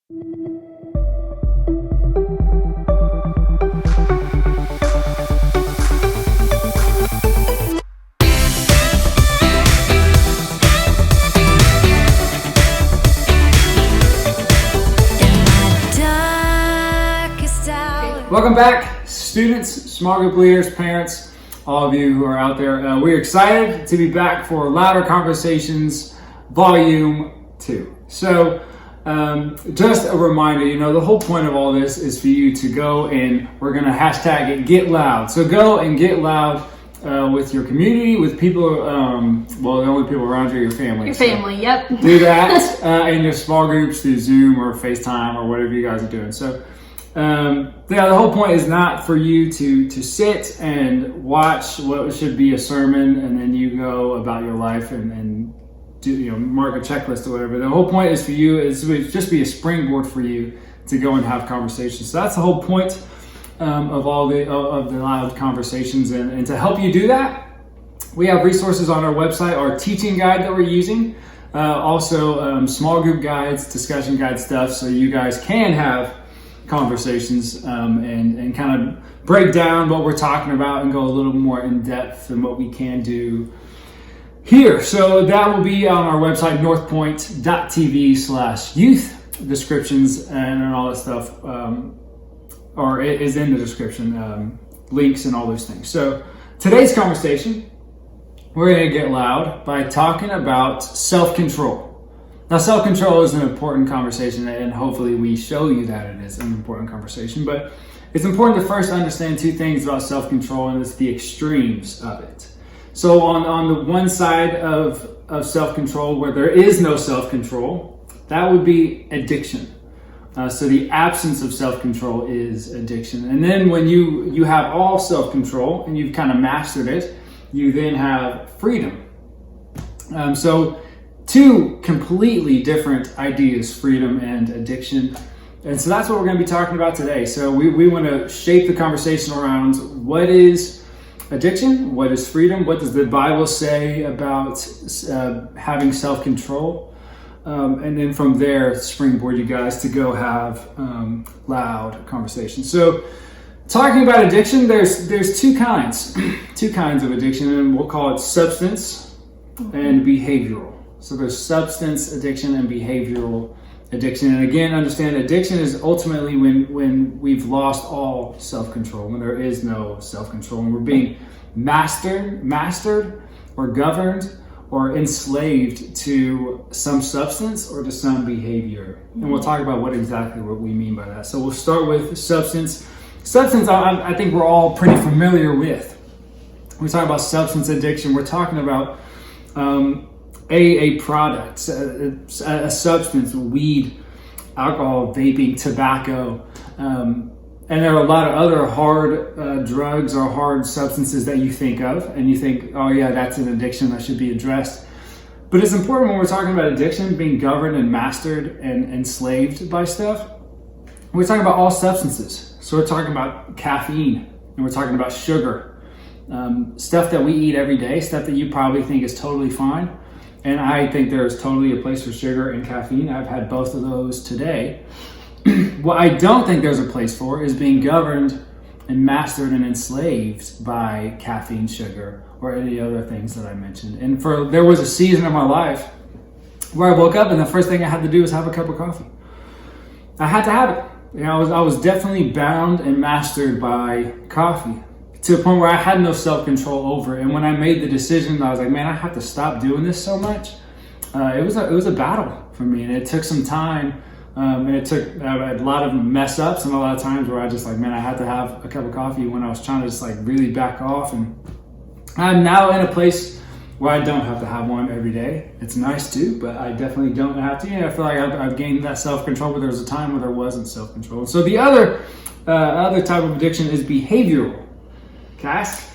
Welcome back, students, small group leaders, parents, all of you who are out there. We're excited to be back for Louder Conversations, Volume 2. So, just a reminder, the whole point of all this is for you to go and we're going to hashtag it, get loud. So go and get loud with your community, with people, the only people around you are your family. Your family, yep. Do that in your small groups through Zoom or FaceTime or whatever you guys are doing. So, the whole point is not for you to sit and watch what should be a sermon and then you go about your life and do, mark a checklist or whatever. The whole point is for you, is to just be a springboard for you to go and have conversations. So that's the whole point of all the loud conversations. And to help you do that, we have resources on our website, our teaching guide that we're using, also small group guides, discussion guide stuff, so you guys can have conversations and kind of break down what we're talking about and go a little more in depth than what we can do here. So that will be on our website, northpoint.tv/youth. Descriptions and all that stuff, or it is in the description, links and all those things. So today's conversation, we're going to get loud by talking about self-control. Now, self-control is an important conversation, and hopefully we show you that it is an important conversation, but it's important to first understand two things about self-control, and it's the extremes of it. So on the one side of self-control, where there is no self-control, that would be addiction. So the absence of self-control is addiction. And then when you have all self-control, and you've kind of mastered it, you then have freedom. So two completely different ideas, freedom and addiction. And so that's what we're going to be talking about today. So we want to shape the conversation around what is addiction, what is freedom, what does the Bible say about having self-control, and then from there springboard you guys to go have loud conversations. So talking about addiction, there's two kinds of addiction, and we'll call it substance and behavioral. So there's substance addiction and behavioral addiction. And again, understand addiction is ultimately when we've lost all self-control, when there is no self-control, and we're being mastered or governed or enslaved to some substance or to some behavior. And we'll talk about what we mean by that. So we'll start with substance. Substance, I think we're all pretty familiar with. When we talk about substance addiction, we're talking about a product, a substance, weed, alcohol, vaping, tobacco, and there are a lot of other hard drugs or hard substances that you think of, and you think, oh yeah, that's an addiction that should be addressed. But it's important when we're talking about addiction, being governed and mastered and enslaved by stuff, we're talking about all substances. So we're talking about caffeine, and we're talking about sugar, stuff that we eat every day, stuff that you probably think is totally fine. And I think there's totally a place for sugar and caffeine. I've had both of those today. What I don't think there's a place for is being governed and mastered and enslaved by caffeine, sugar, or any other things that I mentioned. And there was a season of my life where I woke up and the first thing I had to do was have a cup of coffee. I had to have it. I was definitely bound and mastered by coffee, to the point where I had no self-control over it. And when I made the decision, I was like, man, I have to stop doing this so much. It was a battle for me, and it took some time. And it took a lot of mess ups and a lot of times where I just like, man, I had to have a cup of coffee when I was trying to just like really back off. And I'm now in a place where I don't have to have one every day. It's nice too, but I definitely don't have to. I feel like I've gained that self-control, but there was a time where there wasn't self-control. So the other type of addiction is behavioral. Cass?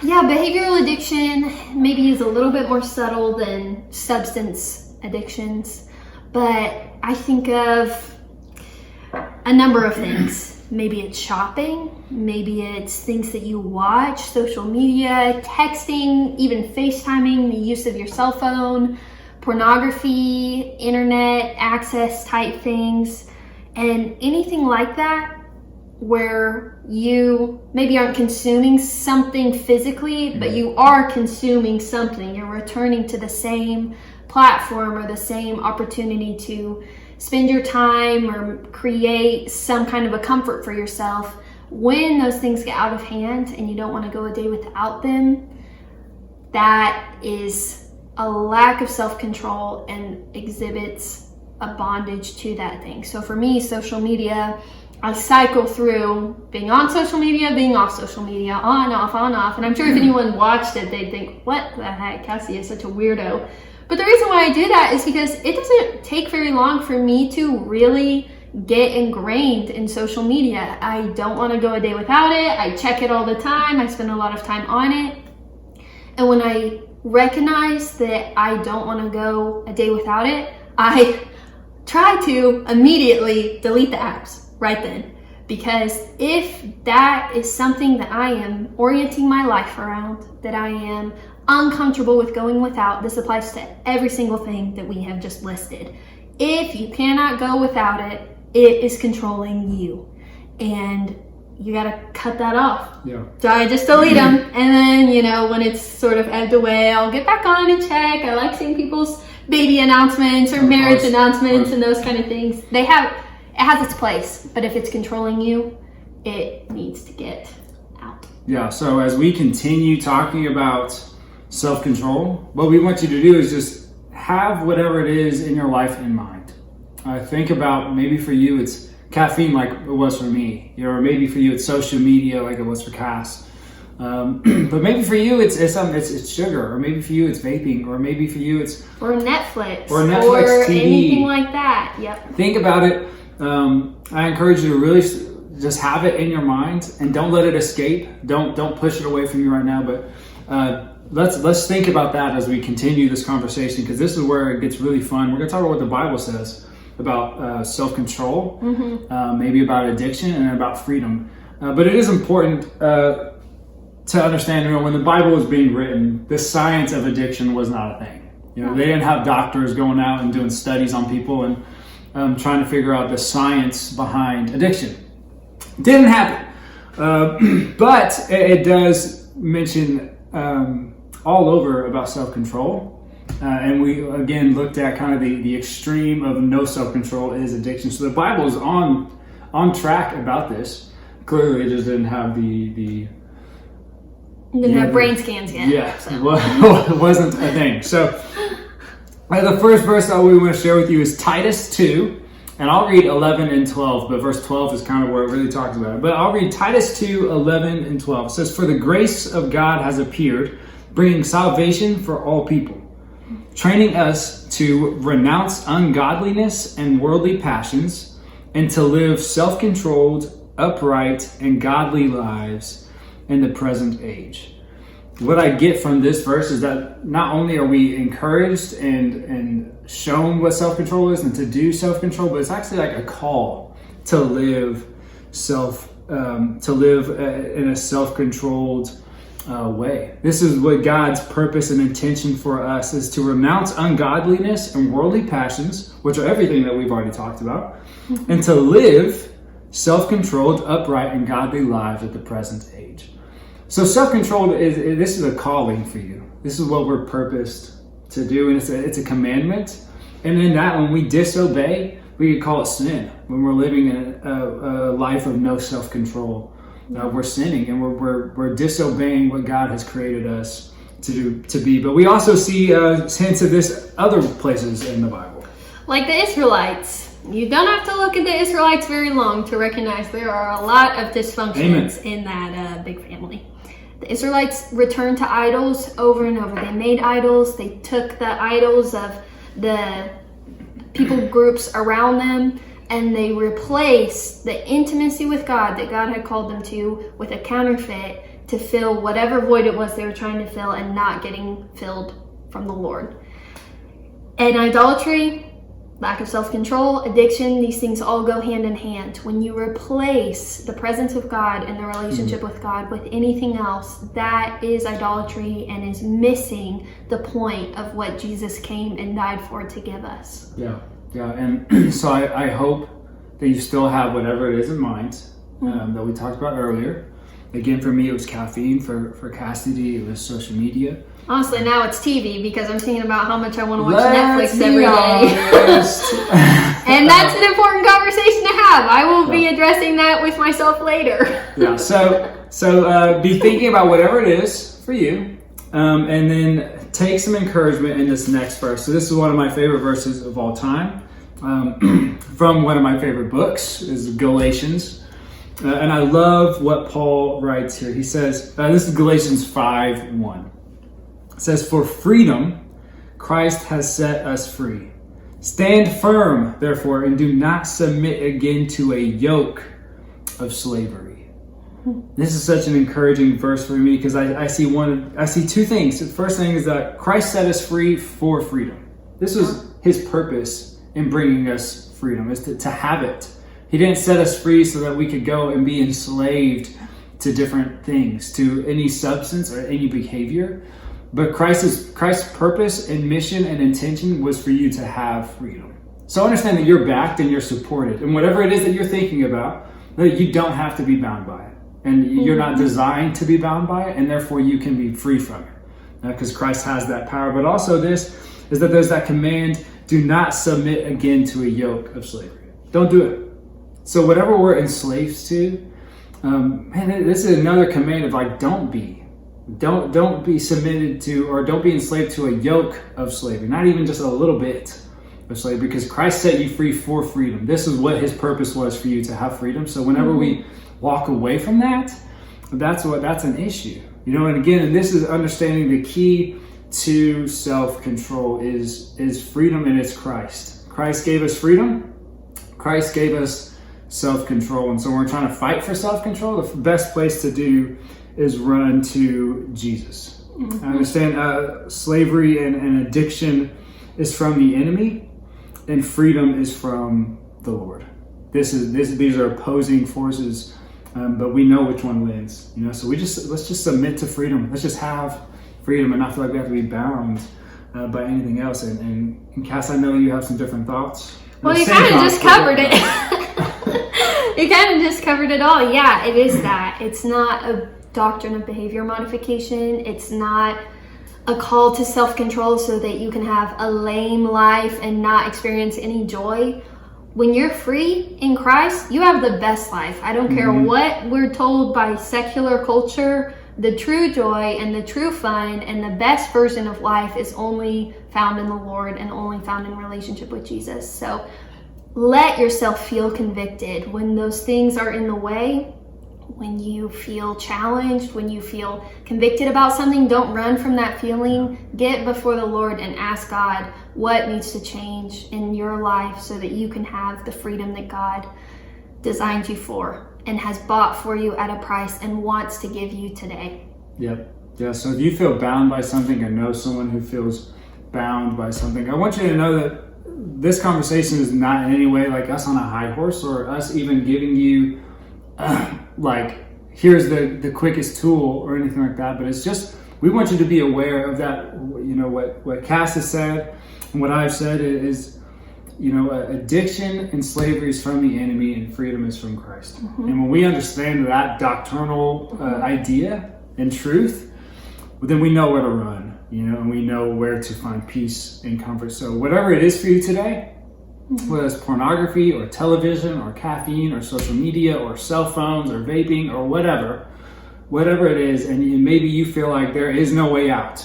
Yeah, behavioral addiction maybe is a little bit more subtle than substance addictions, but I think of a number of things. Maybe it's shopping, maybe it's things that you watch, social media, texting, even FaceTiming, the use of your cell phone, pornography, internet access type things. And anything like that, where you maybe aren't consuming something physically, but you are consuming something. You're returning to the same platform or the same opportunity to spend your time or create some kind of a comfort for yourself. When those things get out of hand and you don't want to go a day without them, that is a lack of self-control and exhibits a bondage to that thing. So for me, social media, I cycle through being on social media, being off social media, on, off, on, off. And I'm sure if anyone watched it, they'd think, what the heck, Cassie is such a weirdo. But the reason why I do that is because it doesn't take very long for me to really get ingrained in social media. I don't want to go a day without it. I check it all the time. I spend a lot of time on it. And when I recognize that I don't want to go a day without it, I try to immediately delete the apps right then. Because if that is something that I am orienting my life around, that I am uncomfortable with going without, this applies to every single thing that we have just listed. If you cannot go without it, it is controlling you. And you gotta cut that off. Yeah. So I just delete them. And then, when it's sort of ebbed away, I'll get back on and check. I like seeing people's baby announcements or marriage announcements and those kind of things. It has its place, but if it's controlling you, it needs to get out. Yeah, so as we continue talking about self-control, what we want you to do is just have whatever it is in your life in mind. Think about, maybe for you it's caffeine like it was for me, or maybe for you it's social media like it was for Cass. But maybe for you it's sugar, or maybe for you it's vaping, or maybe for you it's Netflix or TV, anything like that. Yep. Think about it. I encourage you to really just have it in your mind and don't let it escape. Don't push it away from you right now. But let's think about that as we continue this conversation, because this is where it gets really fun. We're going to talk about what the Bible says about self-control, maybe about addiction, and about freedom. But it is important to understand, when the Bible was being written, the science of addiction was not a thing. They didn't have doctors going out and doing studies on people and trying to figure out the science behind addiction. Didn't happen. But it does mention all over about self-control. And we, again, looked at kind of the extreme of no self-control is addiction. So the Bible is on track about this. Clearly, it just didn't have the Didn't have brain scans yet. Yeah, so. Well, it wasn't a thing. So the first verse that we want to share with you is Titus 2. And I'll read 11 and 12, but verse 12 is kind of where it really talks about it. But I'll read Titus 2, 11 and 12. It says, "For the grace of God has appeared, bringing salvation for all people, training us to renounce ungodliness and worldly passions, and to live self-controlled, upright, and godly lives in the present age." What I get from this verse is that not only are we encouraged and shown what self-control is and to do self-control, but it's actually like a call to live in a self-controlled way. This is what God's purpose and intention for us is, to renounce ungodliness and worldly passions, which are everything that we've already talked about, and to live self-controlled, upright, and godly lives at the present age. So self-control this is a calling for you. This is what we're purposed to do, and it's a commandment. And in that, when we disobey, we could call it sin. When we're living in a life of no self-control, we're sinning, and we're disobeying what God has created us to be. But we also see hints of this other places in the Bible, like the Israelites. You don't have to look at the Israelites very long to recognize there are a lot of dysfunctions in that big family. The Israelites returned to idols over and over. They made idols. They took the idols of the people groups around them, and they replaced the intimacy with God that God had called them to with a counterfeit to fill whatever void it was they were trying to fill and not getting filled from the Lord. And idolatry, lack of self-control, addiction, these things all go hand in hand. When you replace the presence of God and the relationship with God with anything else, that is idolatry and is missing the point of what Jesus came and died for to give us. Yeah. And so I hope that you still have whatever it is in mind that we talked about earlier. Again, for me, it was caffeine. For Cassidy, it was social media. Honestly, now it's TV because I'm thinking about how much I want to watch Netflix every day. And that's an important conversation to have. I will be addressing that with myself later. Yeah, so be thinking about whatever it is for you, and then take some encouragement in this next verse. So this is one of my favorite verses of all time, from one of my favorite books, is Galatians. And I love what Paul writes here. He says, this is Galatians 5:1. It says, "For freedom, Christ has set us free. Stand firm, therefore, and do not submit again to a yoke of slavery." This is such an encouraging verse for me because I see two things. The first thing is that Christ set us free for freedom. This was his purpose in bringing us freedom, is to have it. He didn't set us free so that we could go and be enslaved to different things, to any substance or any behavior. But Christ's purpose and mission and intention was for you to have freedom. So understand that you're backed and you're supported. And whatever it is that you're thinking about, that you don't have to be bound by it. And you're not designed to be bound by it, and therefore you can be free from it. Because Christ has that power. But also this is that there's that command, do not submit again to a yoke of slavery. Don't do it. So whatever we're enslaved to, this is another command of like, don't be submitted to, or don't be enslaved to a yoke of slavery. Not even just a little bit of slavery, because Christ set you free for freedom. This is what his purpose was for you, to have freedom. So whenever we walk away from that, that's an issue. And again, and this is understanding the key to self-control is freedom, and it's Christ. Christ gave us freedom. Christ gave us self-control. And so when we're trying to fight for self-control, the best place to do is run to Jesus. I understand slavery and addiction is from the enemy, and freedom is from the Lord. These are opposing forces, but we know which one wins. So let's just submit to freedom. Let's just have freedom and not feel like we have to be bound by anything else. And Cass, I know you have some different thoughts. Well, you kind of just covered it. You kind of just covered it all. Yeah, it is that. It's not a doctrine of behavior modification. It's not a call to self-control so that you can have a lame life and not experience any joy. When you're free in Christ, you have the best life. I don't care what we're told by secular culture. The true joy and the true fun and the best version of life is only found in the Lord and only found in relationship with Jesus. So let yourself feel convicted when those things are in the way. When you feel challenged, when you feel convicted about something, don't run from that feeling. Get before the Lord and ask God what needs to change in your life so that you can have the freedom that God designed you for and has bought for you at a price and wants to give you today. Yep. Yeah, so if you feel bound by something or know someone who feels bound by something, I want you to know that this conversation is not in any way like us on a high horse or us even giving you like, here's the quickest tool or anything like that, but it's just, we want you to be aware of that. What Cass has said and what I've said is, addiction and slavery is from the enemy and freedom is from Christ. And when we understand that doctrinal idea and truth, then we know where to run, and we know where to find peace and comfort. So whatever it is for you today, whether it's pornography or television or caffeine or social media or cell phones or vaping or whatever it is, and maybe you feel like there is no way out.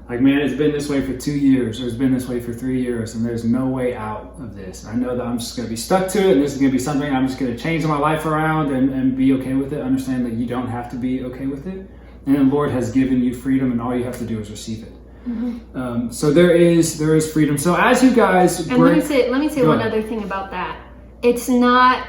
Like, man, it's been this way for 2 years, or it's been this way for 3 years, and there's no way out of this. I know that I'm just going to be stuck to it, and this is going to be something I'm just going to change my life around and be okay with it. Understand that you don't have to be okay with it. And the Lord has given you freedom, and all you have to do is receive it. So there is freedom. So as you guys, and let me say one other thing about that. It's not,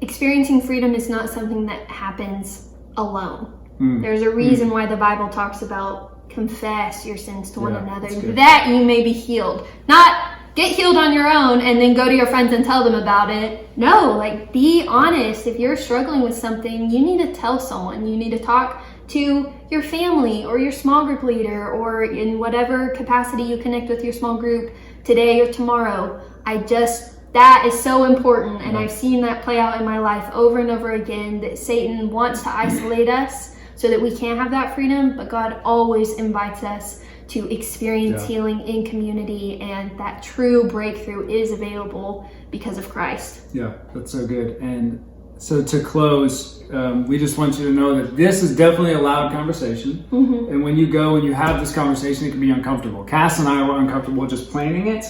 experiencing freedom is not something that happens alone. There's a reason why the Bible talks about confess your sins to one another, that you may be healed. Not get healed on your own and then go to your friends and tell them about it. No, be honest. If you're struggling with something, you need to tell someone. You need to talk to your family or your small group leader, or in whatever capacity you connect with your small group today or tomorrow. I just that is so important, and Yeah. I've seen that play out in my life over and over again, that Satan wants to isolate us so that we can't have that freedom, but God always invites us to experience Yeah. healing in community, and that true breakthrough is available because of Christ. Yeah, that's so good. And so to close, we just want you to know that this is definitely a loud conversation. And when you go and you have this conversation, it can be uncomfortable. Cass and I were uncomfortable just planning it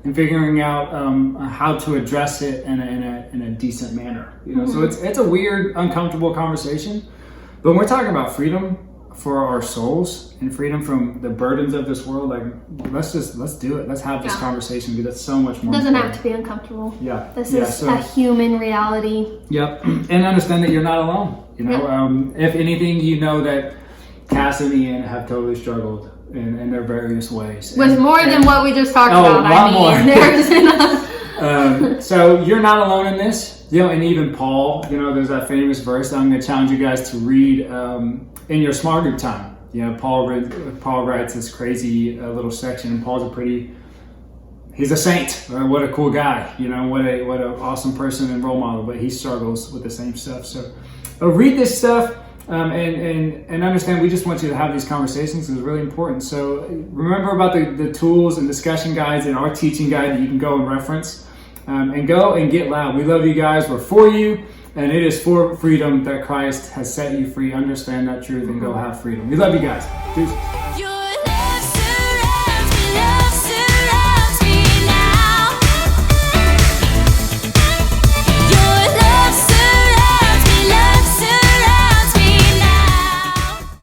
and figuring out how to address it in a decent manner. You know, so it's a weird, uncomfortable conversation. But when we're talking about freedom for our souls and freedom from the burdens of this world, like let's do it. Let's have this Yeah. conversation, because that's so much more. It doesn't have important. to be uncomfortable. Yeah. This Yeah, is so- a human reality. Yep, and understand that you're not alone. You know, if anything, you know that Cass and Ian have totally struggled in their various ways. With more than what we just talked Oh, about. a lot more. There's enough. So you're not alone in this. You know, and even Paul, you know, there's that famous verse that I'm going to challenge you guys to read in your small group time. You know, Paul writes this crazy little section, and Paul's he's a saint. What a cool guy. You know, what an awesome person and role model. But he struggles with the same stuff. So read this stuff. And understand, we just want you to have these conversations. It's really important. So remember about the tools and discussion guides and our teaching guide that you can go and reference, and go and get loud. We love you guys. We're for you, and it is for freedom that Christ has set you free. Understand that truth and go have freedom. We love you guys. Peace.